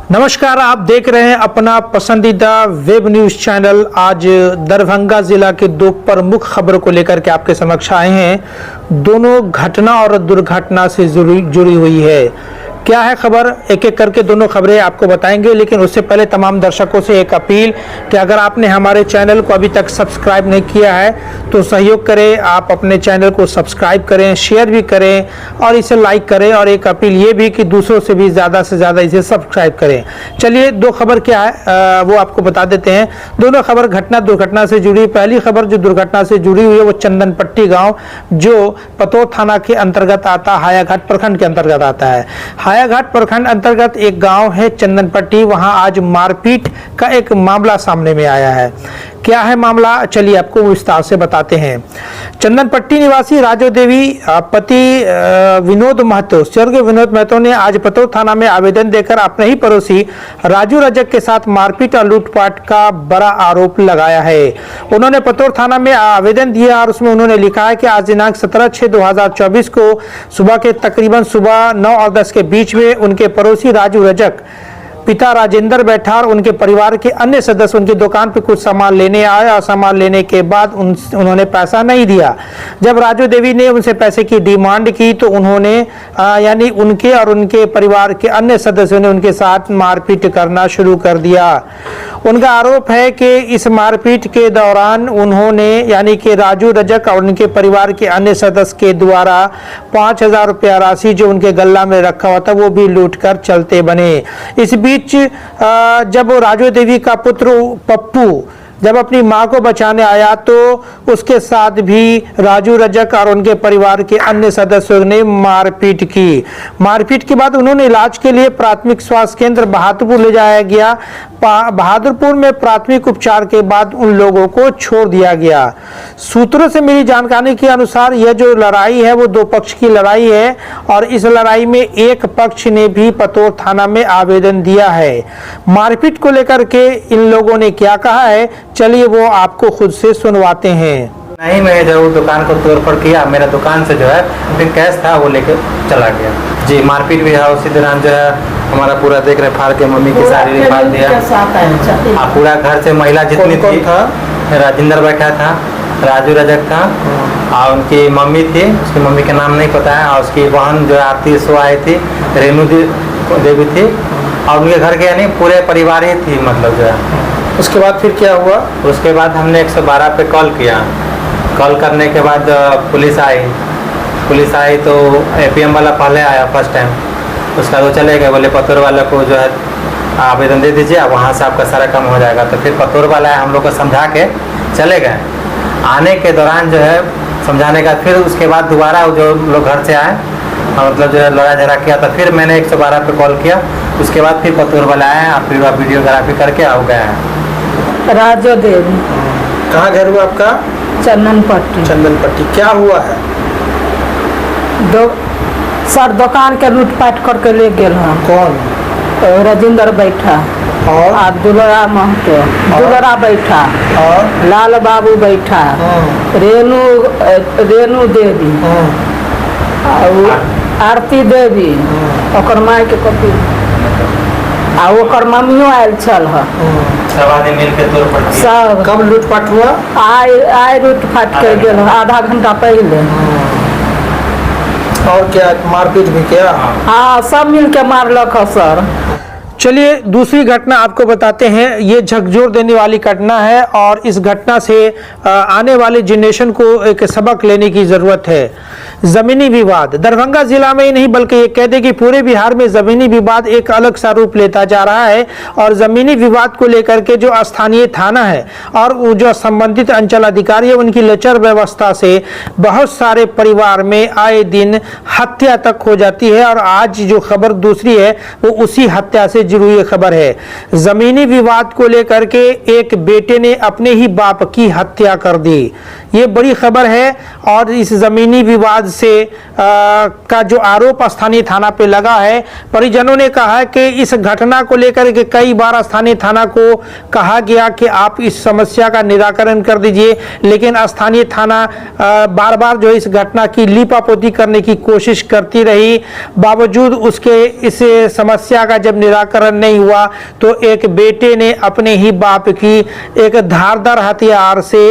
नमस्कार, आप देख रहे हैं अपना पसंदीदा वेब न्यूज चैनल। आज दरभंगा जिला के दो प्रमुख खबरों को लेकर के आपके समक्ष आए हैं। दोनों घटना और दुर्घटना से जुड़ी हुई है। क्या है खबर, एक एक करके दोनों खबरें आपको बताएंगे। लेकिन उससे पहले तमाम दर्शकों से एक अपील कि अगर आपने हमारे चैनल को अभी तक सब्सक्राइब नहीं किया है तो सहयोग करें, आप अपने चैनल को सब्सक्राइब करें, शेयर भी करें और इसे लाइक करें। और एक अपील ये भी कि दूसरों से भी ज़्यादा से ज़्यादा इसे सब्सक्राइब करें। चलिए, दो खबर क्या है वो आपको बता देते हैं। दोनों खबर घटना दुर्घटना से जुड़ी। पहली खबर जो दुर्घटना से जुड़ी हुई है वो चंदन पट्टी गाँव, जो पतोर थाना के अंतर्गत आता, हायाघाट प्रखंड के अंतर्गत आता है। हायाघाट प्रखंड अंतर्गत एक गांव है चंदन पट्टी। वहां आज मारपीट का एक मामला सामने में आया है। क्या है मामला, चलिए आपको विस्तार से बताते हैं। चंदन पट्टी निवासी राजू देवी पति विनोद महतो, स्वर्गीय विनोद महतो ने आज पतोर थाना में आवेदन देकर अपने ही पड़ोसी राजू रजक के साथ मारपीट और लूटपाट का बड़ा आरोप लगाया है। उन्होंने पतोर थाना में आवेदन दिया और उसमें उन्होंने लिखा है कि आज दिनांक 17/6/2024 को सुबह के तकरीबन सुबह 9 और 10 के बीच में उनके पड़ोसी राजू रजक पिता राजेंद्र बैठा और उनके परिवार के अन्य सदस्य उनकी दुकान पर कुछ सामान लेने आए और सामान लेने के बाद उन्होंने पैसा नहीं दिया। जब राजू देवी ने उनसे पैसे की डिमांड की तो उन्होंने यानी उनके और उनके परिवार के अन्य सदस्यों ने उनके साथ मारपीट करना शुरू कर दिया। उनका आरोप है कि इस मारपीट के दौरान उन्होंने यानी कि राजू रजक और उनके परिवार के अन्य सदस्य के द्वारा 5,000 रुपया राशि जो उनके गल्ला में रखा हुआ था वो भी लूट कर चलते बने। इस बीच जब राजू देवी का पुत्र पप्पू जब अपनी मां को बचाने आया तो उसके साथ भी राजू रजक और उनके परिवार के अन्य सदस्यों ने मारपीट की। मारपीट के बाद उन्होंने इलाज के लिए प्राथमिक स्वास्थ्य केंद्र बहादुरपुर ले जाया गया। बहादुरपुर में प्राथमिक उपचार के बाद उन लोगों को छोड़ दिया गया। सूत्रों से मिली जानकारी के अनुसार यह जो लड़ाई है वो दो पक्ष की लड़ाई है और इस लड़ाई में एक पक्ष ने भी पतोर थाना में आवेदन दिया है। मारपीट को लेकर के इन लोगों ने क्या कहा है, चलिए वो आपको खुद से सुनवाते हैं। नहीं, मैं जरूर दुकान को तोड़फोड़ किया। मेरा दुकान से जो है फिर कैश था वो लेकर चला गया। जी, मारपीट भी है। उसी दौरान जो है हमारा पूरा देख रहे फाड़ के मम्मी की साड़ी फाड़ दिया। पूरा घर से महिला जितनी थी, राजेंद्र बैठा था, राजू रजक था और उनकी मम्मी थी, उसकी मम्मी का नाम नहीं पता है, और उसकी बहन जो आरती सो आई थी, रेणु देवी थी, और उनके घर के यानी पूरे परिवार ही थी मतलब जो है। उसके बाद फिर क्या हुआ? उसके बाद हमने 112 पे कॉल किया। कॉल करने के बाद पुलिस आई तो एपीएम वाला पहले आया फर्स्ट टाइम। उसका वो चले गए, बोले पतोर वाले को जो है आवेदन दे दीजिए, अब वहाँ से आपका सारा काम हो जाएगा। तो फिर पतोर वाला है हम लोग को समझा के चले गए। आने के दौरान जो है समझाने का फिर उसके बाद दोबारा जो लोग घर से आए मतलब जो है लड़ा झगड़ा किया, तो फिर मैंने 112 पे कॉल किया। उसके बाद फिर पतोर वाला आए और फिर वीडियोग्राफी करके आ गए हैं। राजू देवी। कहाँ घर हुआ आपका? चंदन पट्टी। चंदन पट्टी। क्या हुआ है? सर दुकान के लूटपाट करके ले गए। कौन? राजेंद्र बैठा और दुलरा महतो, दुलरा बैठा और लाल बाबू बैठा, रेणु देवी और आरती देवी, ओकर माय के कपी आ ओकर मम्मियों आयल छल। सब आदमी मिलकर तोड़फोड़ किया। सब कब लूटपाट हुआ? आय लूटपाट कर गेल आधा घंटा पहले। और क्या मारपीट भी किया? हाँ, सब मिल के मारलक सर। चलिए दूसरी घटना आपको बताते हैं। ये झकझोर देने वाली घटना है और इस घटना से आने वाले जनरेशन को एक सबक लेने की जरूरत है। जमीनी विवाद दरभंगा जिला में ही नहीं बल्कि ये कह दे कि पूरे बिहार में जमीनी विवाद एक अलग सा रूप लेता जा रहा है। और जमीनी विवाद को लेकर के जो स्थानीय थाना है और जो संबंधित अंचल अधिकारी है उनकी लचर व्यवस्था से बहुत सारे परिवार में आए दिन हत्या तक हो जाती है। और आज जो खबर दूसरी है वो उसी हत्या से जुड़ी हुई खबर है। जमीनी विवाद को लेकर के एक बेटे ने अपने ही बाप की हत्या कर दी। ये बड़ी खबर है। और इस जमीनी विवाद से का जो आरोप स्थानीय थाना पे लगा है, परिजनों ने कहा है कि इस घटना को लेकर के कई बार स्थानीय थाना को कहा गया कि आप इस समस्या का निराकरण कर दीजिए, लेकिन स्थानीय थाना बार बार जो इस घटना की लीपापोती करने की कोशिश करती रही। बावजूद उसके इस समस्या का जब निराकरण टीकाकरण नहीं हुआ तो एक बेटे ने अपने ही बाप की एक धारदार हथियार से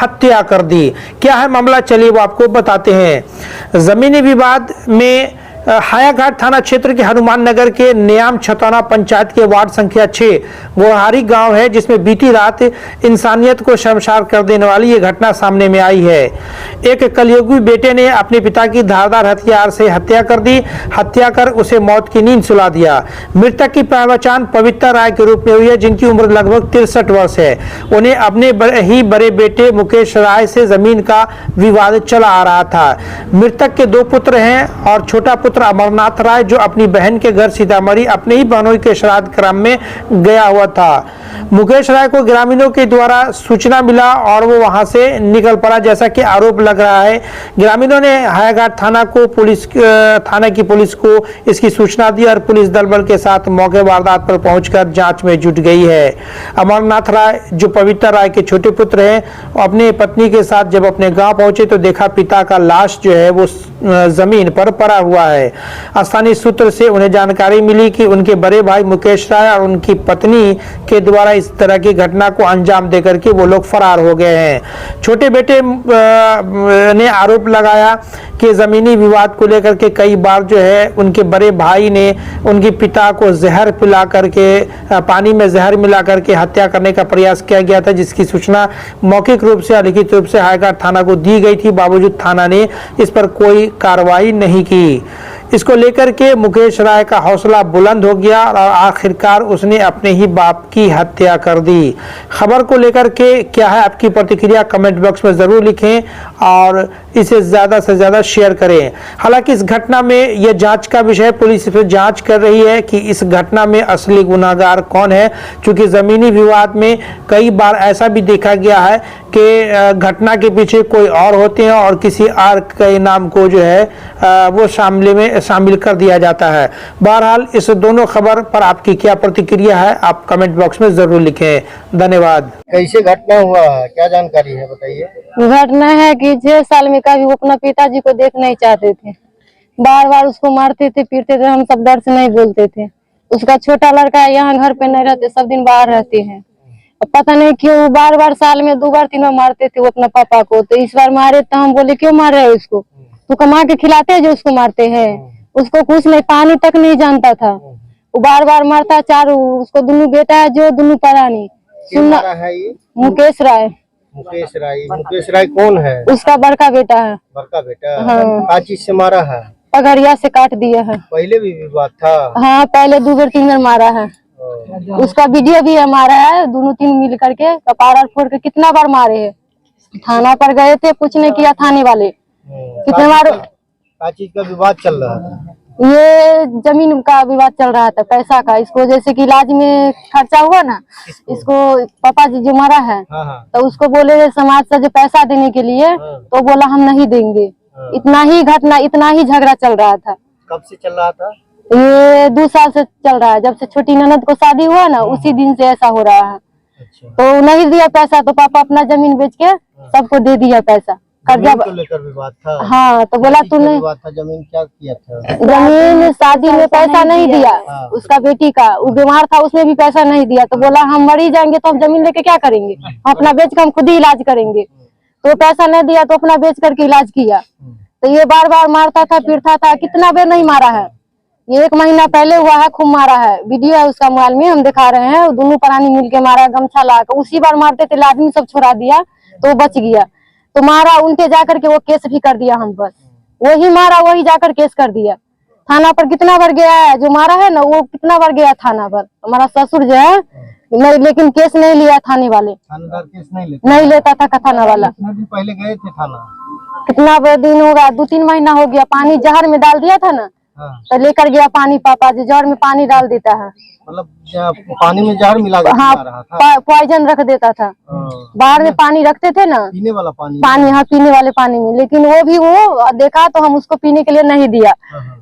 हत्या कर दी। क्या है मामला, चलिए वो आपको बताते हैं। जमीनी विवाद में हायाघाट थाना क्षेत्र के हनुमान नगर के न्याम छतौना पंचायत के वार्ड संख्या 6 गोहारी गांव है, जिसमें बीती रात इंसानियत को शर्मसार कर देने वाली ये घटना सामने में आई है। एक कलयुगी बेटे ने अपने पिता की धारदार हथियार से हत्या कर दी। हत्या कर उसे मौत की नींद सुला दिया। मृतक की पहचान पवित्र राय के रूप में हुई है, जिनकी उम्र लगभग 63 वर्ष है। उन्हें अपने बड़े बेटे मुकेश राय से जमीन का विवाद चला आ रहा था। मृतक के 2 पुत्र हैं और छोटा पुत्र अमरनाथ राय जो अपनी बहन के घर सीतामढ़ी अपने ही बहनोई के श्राद्ध क्रम में गया हुआ था। मुकेश राय को ग्रामीणों के द्वारा सूचना मिला और वो वहां से निकल पड़ा, जैसा कि आरोप लग रहा है। ग्रामीणों ने हायाघाट थाना की पुलिस को इसकी सूचना दी और पुलिस दल बल के साथ मौके वारदात पर पहुंचकर जांच में जुट गई है। अमरनाथ राय जो पवित्र राय के छोटे पुत्र हैं, अपने पत्नी के साथ जब अपने गांव पहुंचे तो देखा पिता का लाश जो है वो जमीन पर पड़ा हुआ है। स्थानीय सूत्र से उन्हें जानकारी मिली कि उनके बड़े भाई मुकेश राय और उनकी पत्नी के द्वारा इस तरह की घटना को अंजाम देकर के वो लोग फरार हो गए हैं। छोटे बेटे ने आरोप लगाया कि जमीनी विवाद को लेकर के कई बार जो है उनके बड़े भाई ने उनके पिता को जहर पिला करके पानी में जहर मिला करके हत्या करने का प्रयास किया गया था, जिसकी सूचना मौखिक रूप से लिखित रूप से हायाघाट थाना को दी गई थी। बावजूद थाना ने इस पर कोई कार्रवाई नहीं की। इसको लेकर के मुकेश राय का हौसला बुलंद हो गया और आखिरकार उसने अपने ही बाप की हत्या कर दी। खबर को लेकर के क्या है आपकी प्रतिक्रिया, कमेंट बॉक्स में जरूर लिखें और इसे ज्यादा से ज्यादा शेयर करें। हालांकि इस घटना में यह जांच का विषय, पुलिस इस पर जांच कर रही है कि इस घटना में असली गुनाहगार कौन है, क्योंकि जमीनी विवाद में कई बार ऐसा भी देखा गया है कि घटना के पीछे कोई और होते हैं और किसी और के नाम को जो है वो शामिल कर दिया जाता है। बहरहाल इस दोनों खबर पर आपकी क्या प्रतिक्रिया है, आप कमेंट बॉक्स में जरूर लिखें। धन्यवाद। कैसे घटना हुआ है, क्या जानकारी है बताइए। घटना है कि 6 साल में कभी वो अपना पिताजी को देख नहीं चाहते थे, बार बार उसको मारते थे, पीटते थे। हम सब डर से नहीं बोलते थे। उसका छोटा लड़का यहाँ घर पे नहीं रहते, सब दिन बाहर रहते हैं। पता नहीं क्यों बार बार साल में 2 बार 3 बार मारते थे वो अपना पापा को। तो इस बार मारे तो हम बोले क्यों मार रहे हो इसको, तो कमा के खिलाते हैं जो उसको मारते हैं। उसको कुछ नहीं, पानी तक नहीं जानता था, वो बार बार मारता। चारों उसको दोनों बेटा है जो दोनों परानी सुनना है ये मुकेश राय। मुकेश राय कौन है? उसका बड़का बेटा है। बड़का बेटा? हाँ। क्या चीज से मारा है? पगड़िया से काट दिया है। पहले भी विवाद था? हाँ, पहले 2 बार 3 बार मारा है। उसका वीडियो भी हमारा है, दोनों 3 मिल करके कपार फोड़ के कितना बार मारे हैं। थाना पर गए थे, कुछ नहीं किया थाने वाले। कितने बार क्या चीज का विवाद चल रहा था? ये जमीन का विवाद चल रहा था, पैसा का। इसको जैसे कि इलाज में खर्चा हुआ ना, इसको पापा जी जो मरा है तो उसको बोले समाज से जो पैसा देने के लिए, तो बोला हम नहीं देंगे। इतना ही घटना, इतना ही झगड़ा चल रहा था। कब से चल रहा था? ये 2 साल से चल रहा है, जब से छोटी ननद को शादी हुआ ना उसी दिन से ऐसा हो रहा है। तो नहीं दिया पैसा तो पापा अपना जमीन बेच के सबको दे दिया पैसा, कर्जा को लेकर विवाद था। हाँ, तो बोला तूने जमीन क्या किया था? जमीन शादी में पैसा नहीं दिया। उसका बेटी का वो बीमार था, उसने भी पैसा नहीं दिया। तो बोला हम मर ही जाएंगे तो हम जमीन लेके क्या करेंगे, हम अपना बेच कर हम खुद ही इलाज करेंगे। तो पैसा नहीं दिया तो अपना बेच करके इलाज किया। तो ये बार बार मारता था, पीटता था। कितना बेर नहीं मारा है, ये 1 महीना पहले हुआ है, खूब मारा है। वीडियो है उसका मोबाइल में, हम दिखा रहे हैं। दोनों प्राणी मिलके मारा, गमछा ला कर। उसी बार मारते थे, आदमी सब छोड़ा दिया तो बच गया। तो मारा उनके जाकर के वो केस भी कर दिया हम पर। वही मारा, वही जाकर केस कर दिया। थाना पर कितना बार गया है, जो मारा है ना वो कितना बार गया थाना पर। हमारा ससुर जो है नहीं, लेकिन केस नहीं लिया थाने वाले। थानेदार केस नहीं लेता था थाना वाला। भी पहले गए थे थाना? कितना दिन होगा, 2-3 महीना हो गया। पानी जहर में डाल दिया था ना, तो लेकर गया पानी। पापा जी जहर में पानी डाल देता है, मतलब पानी में जहर मिला के हाँ, रहा था। पॉइजन रख देता था। बाहर में पानी रखते थे ना, पीने वाला पानी। हाँ, पीने वाले पानी में। लेकिन वो भी वो देखा तो हम उसको पीने के लिए नहीं दिया।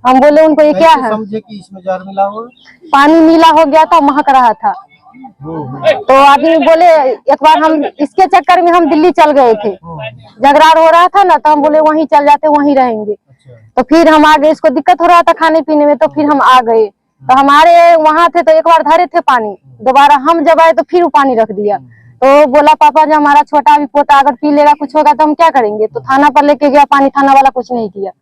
हम बोले उनको ये क्या है, समझे कि इसमें जहर मिला हो। पानी मिला हो गया था, महक रहा था। तो आदमी बोले, एक बार हम इसके चक्कर में हम दिल्ली चल गए थे, झगड़ा हो रहा था ना, तो हम बोले वहीं चल जाते, वहीं रहेंगे। तो फिर हम आ गए, इसको दिक्कत हो रहा था खाने पीने में, तो फिर हम आ गए। तो हमारे वहाँ थे तो एक बार धरे थे पानी, दोबारा हम जब आए तो फिर वो पानी रख दिया। तो बोला पापा जब हमारा छोटा भी पोता अगर पी लेगा कुछ होगा तो हम क्या करेंगे, तो थाना पर लेके गया पानी, थाना वाला कुछ नहीं किया।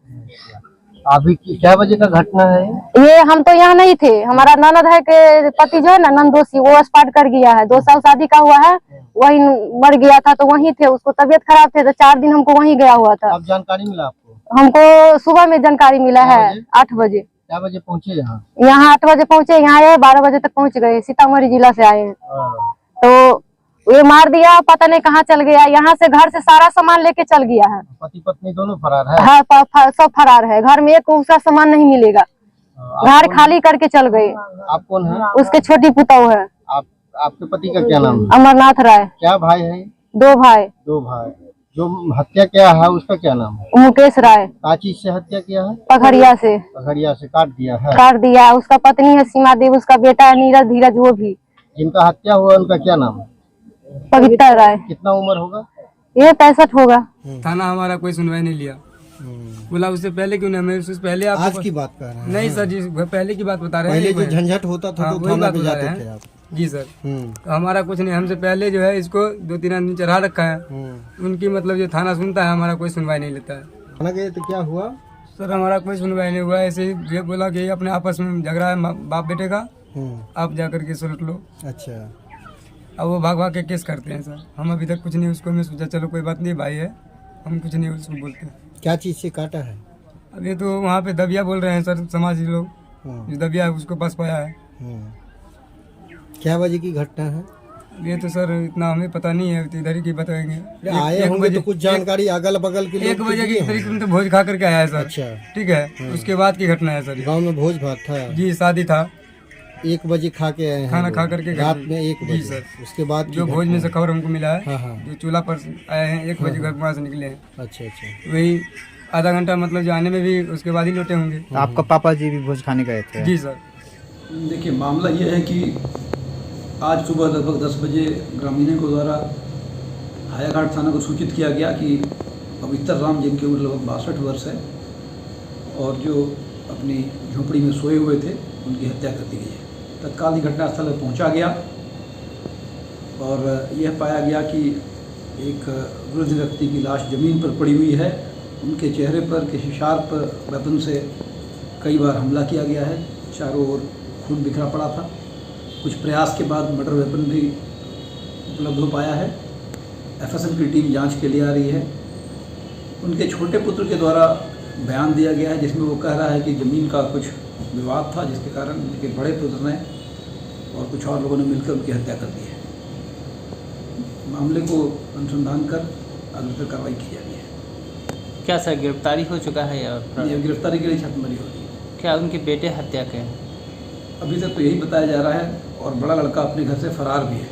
अभी क्या बजे का घटना है? ये हम तो यहाँ नहीं थे, हमारा ननद है के पति जो है ना नंदोसी, वो एक्सपायर कर गया है, 2 साल शादी का हुआ है, वही मर गया था तो वहीं थे, उसको तबीयत खराब थे तो 4 दिन हमको वहीं गया हुआ था। अब जानकारी मिला आपको? हमको सुबह में जानकारी मिला है 8 बजे। क्या बजे पहुँचे यहाँ? यहाँ 8 बजे पहुँचे, यहाँ आए 12 बजे तक पहुँच गए, सीतामढ़ी जिला से आए हैं। तो ये मार दिया, पता नहीं कहाँ चल गया, यहाँ से घर से सारा सामान लेके चल गया है। पति पत्नी दोनों फरार है? हाँ सब फरार है, घर में एक उसका सामान नहीं मिलेगा, घर खाली करके चल गए। आप कौन है? उसके छोटी पुतौ है। आपके पति का क्या नाम है? अमरनाथ राय। क्या भाई है? 2 भाई। 2 भाई। जो हत्या किया है उसका क्या नाम है? मुकेश राय। क्या चीज से हत्या किया है? पखड़िया से। पखड़िया से काट दिया है? काट दिया। उसका पत्नी है सीमा देवी, उसका बेटा है नीरज धीरज, वो भी। जिनका हत्या हुआ उनका क्या नाम है? पवित्र राय। कितना उम्र होगा? ये 65 होगा। थाना हमारा कोई सुनवाई नहीं लिया, बोला उससे पहले क्यों नहीं, उससे पहले आप आज की बात कर रहे हैं? नहीं सर जी, पहले की बात बता रहे हैं। पहले जो झंझट होता था तो वही थाना बात पे बता जाते रहे थे हैं आप? जी सर। तो हमारा कुछ नहीं, हमसे पहले जो है इसको 2-3 आदमी चढ़ा रखा है, उनकी मतलब जो थाना सुनता है, हमारा कोई सुनवाई नहीं लेता है। थाना गए तो क्या हुआ? सर हमारा कोई सुनवाई नहीं हुआ, ऐसे ही ये बोला कि अपने आपस में झगड़ा है बाप बेटे का, आप जाकर के सुलट लो। अच्छा। अब वो भाग भाग के केस करते हैं सर, हम अभी तक कुछ नहीं, उसको मैं सोचा चलो कोई बात नहीं, भाई है, हम कुछ नहीं उसको बोलते। क्या चीज से काटा है? अब ये तो वहाँ पे दबिया बोल रहे हैं सर, समाजी लोग, जो दबिया है उसको पास पाया है। क्या बजे की घटना है? ये तो सर इतना हमें पता नहीं है, तो इधर ही की बताएंगे। आए होंगे तो कुछ जानकारी अगल बगल के 1 बजे की तरीके में तो भोज खा करके आया है सर। अच्छा। ठीक है, उसके बाद की घटना है सर। गांव में भोज भात था? जी शादी था। 1 बजे खा के आए हैं? खाना खा करके रात में 1 जी बजे? सर। उसके बाद जो भोज में से खबर हमको मिला है, हाँ, हाँ। जो चूल्हा पर आए हैं 1 बजे घर वहाँ से निकले हैं। अच्छा अच्छा। वही आधा घंटा मतलब जो आने में भी उसके बाद ही लौटे होंगे। आपका पापा जी भी भोज खाने गए थे? जी सर। देखिए मामला ये है कि आज सुबह लगभग 10 बजे ग्रामीणों के द्वारा हायाघाट थाना को सूचित किया गया कि पवित्र राम, जिनकी उम्र लगभग 62 वर्ष है और जो अपनी झोपड़ी में सोए हुए थे, उनकी हत्या कर दी गई है। तत्काल ही घटनास्थल पर पहुंचा गया और यह पाया गया कि एक वृद्ध व्यक्ति की लाश जमीन पर पड़ी हुई है, उनके चेहरे पर किसी शार्प वेपन से कई बार हमला किया गया है, चारों ओर खून बिखरा पड़ा था। कुछ प्रयास के बाद मर्डर वेपन भी उपलब्ध हो पाया है। एफएसएल की टीम जांच के लिए आ रही है। उनके छोटे पुत्र के द्वारा बयान दिया गया है, जिसमें वो कह रहा है कि ज़मीन का कुछ विवाद था, जिसके कारण उनके बड़े पुत्र ने और कुछ और लोगों ने मिलकर उनकी हत्या कर दी है। मामले को अनुसंधान कर आगे फिर कार्रवाई की जा रही है। क्या सर गिरफ्तारी हो चुका है या ये गिरफ्तारी के लिए छापेमारी हो रही है। क्या उनके बेटे हत्या के? अभी तक तो यही बताया जा रहा है और बड़ा लड़का अपने घर से फरार भी है।